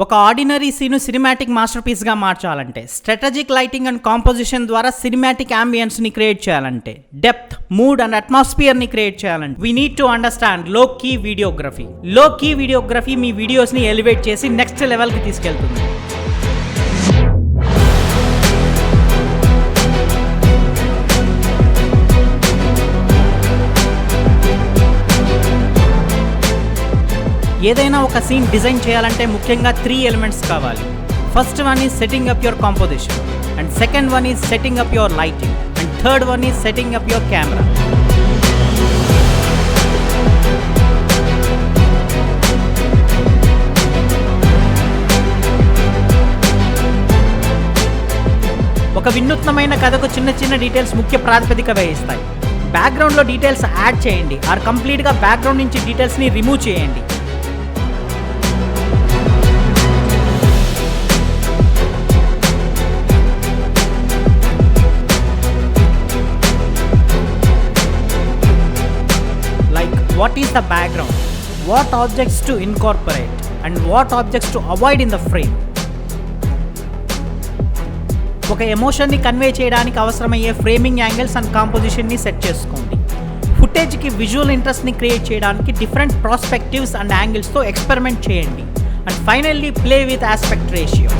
ఒక ordinary scene cinematic మాస్టర్పీస్గా మార్చాలంటే, strategic lighting and composition ద్వారా సినిమాటిక్ అంబియన్స్ని క్రియేట్ చేయాలంటే, డెప్త్, మూడ్ అండ్ అట్మాస్ఫియర్ని క్రియేట్ చేయాలంటే, వీ నీడ్ టు అండర్స్టాండ్ లో కీ వీడియోగ్రఫీ. లో కీ వీడియోగ్రఫీ మీ వీడియోస్ని ఎలివేట్ చేసి నెక్స్ట్ లెవెల్కి తీసుకెళ్తుంది. ఏదైనా ఒక సీన్ డిజైన్ చేయాలంటే ముఖ్యంగా 3 ఎలిమెంట్స్ కావాలి. First one is setting up your composition, and second one is setting up your lighting, and third one is setting up your camera. ఒక వినూత్నమైన కథకు చిన్న చిన్న డీటెయిల్స్ ముఖ్య ప్రాతిపదిక వహిస్తాయి. బ్యాక్గ్రౌండ్లో డీటెయిల్స్ యాడ్ చేయండి, ఆర్ కంప్లీట్గా బ్యాక్గ్రౌండ్ నుంచి డీటెయిల్స్ని రిమూవ్ చేయండి. What is the background? What objects to incorporate and what objects to avoid in the frame? ఒక ఎమోషన్ని కన్వే చేయడానికి అవసరమయ్యే ఫ్రేమింగ్ యాంగిల్స్ అండ్ కాంపోజిషన్ని సెట్ చేసుకోండి. ఫుటేజ్కి విజువల్ ఇంట్రెస్ట్ని క్రియేట్ చేయడానికి డిఫరెంట్ ప్రాస్పెక్టివ్స్ అండ్ యాంగిల్స్తో ఎక్స్పెరిమెంట్ చేయండి. And finally play with aspect ratio.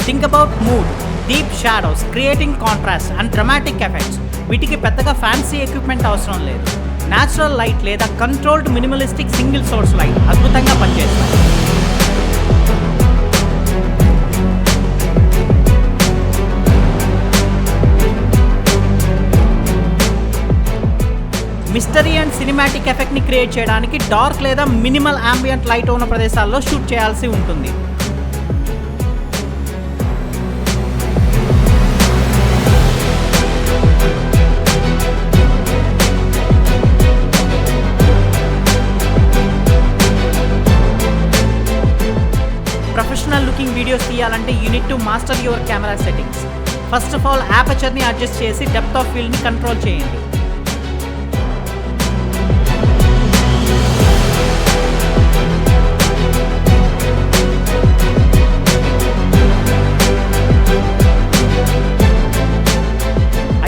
Think about mood, deep shadows, creating contrast and dramatic effects. వీటికి పెద్దగా fancy equipment అవసరం లేదు. న్యాచురల్ లైట్ లేదా controlled minimalistic single source light అద్భుతంగా పనిచేస్తాయి. Mystery and cinematic ఎఫెక్ట్ని create చేయడానికి డార్క్ లేదా మినిమల్ అంబియంట్ లైట్ ఉన్న ప్రదేశాల్లో షూట్ చేయాల్సి ఉంటుంది. ప్రొఫెషనల్ లుకింగ్ వీడియోస్ తీయాలంటే you need to master your camera settings. First of all యాపర్చర్ని అడ్జస్ట్ చేసి డెప్త్ ఆఫ్ ఫీల్డ్ని కంట్రోల్ చేయండి.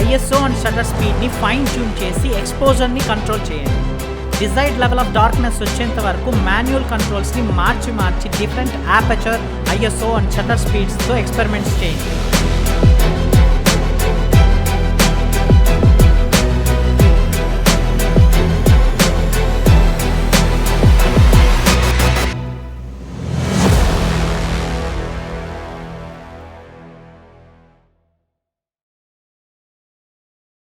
ISO అండ్ షట్టర్ స్పీడ్ని ఫైన్ ట్యూన్ చేసి ఎక్స్పోజర్ని కంట్రోల్ చేయండి. డిజైర్డ్ లెవెల్ ఆఫ్ డార్క్నెస్ వచ్చేంత వరకు manual కంట్రోల్స్ని March different aperture, ISO and shutter స్పీడ్స్తో ఎక్స్పెరిమెంట్స్ చేయండి.